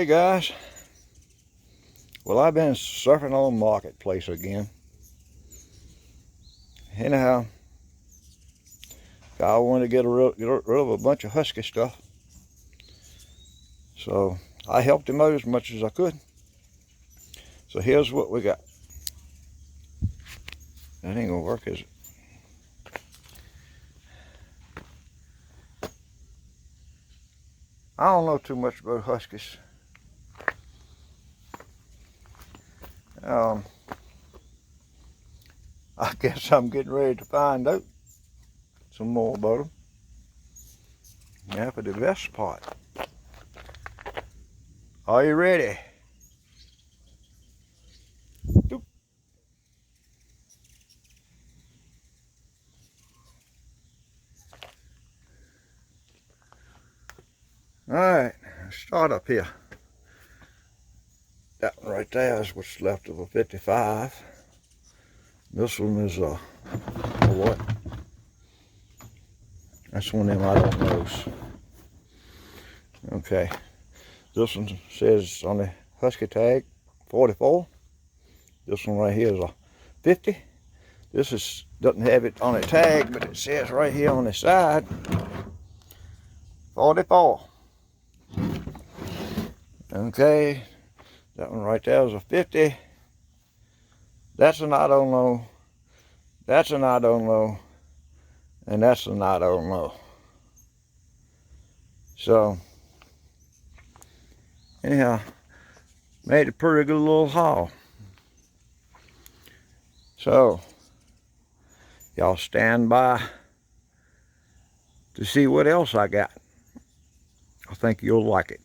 Hey guys, well, I've been surfing on Marketplace again. Anyhow, I wanted to get rid of a bunch of husky stuff, so I helped him out as much as I could. So here's what we got. That ain't gonna work, is it? I don't know too much about huskies. I guess I'm getting ready to find out some more about them. Now for the best part. Are you ready? Doop. All right, start up here. That one right there is what's left of a 55. This one is a what? That's one of them I don't know. Okay, this one says on the husky tag 44. This one right here is a 50. This doesn't have it on the tag, but it says right here on the side 44. Okay, that one right there is a 50. That's an I don't know. That's an I don't know. And that's an I don't know. So, anyhow, made a pretty good little haul. So, y'all stand by to see what else I got. I think you'll like it.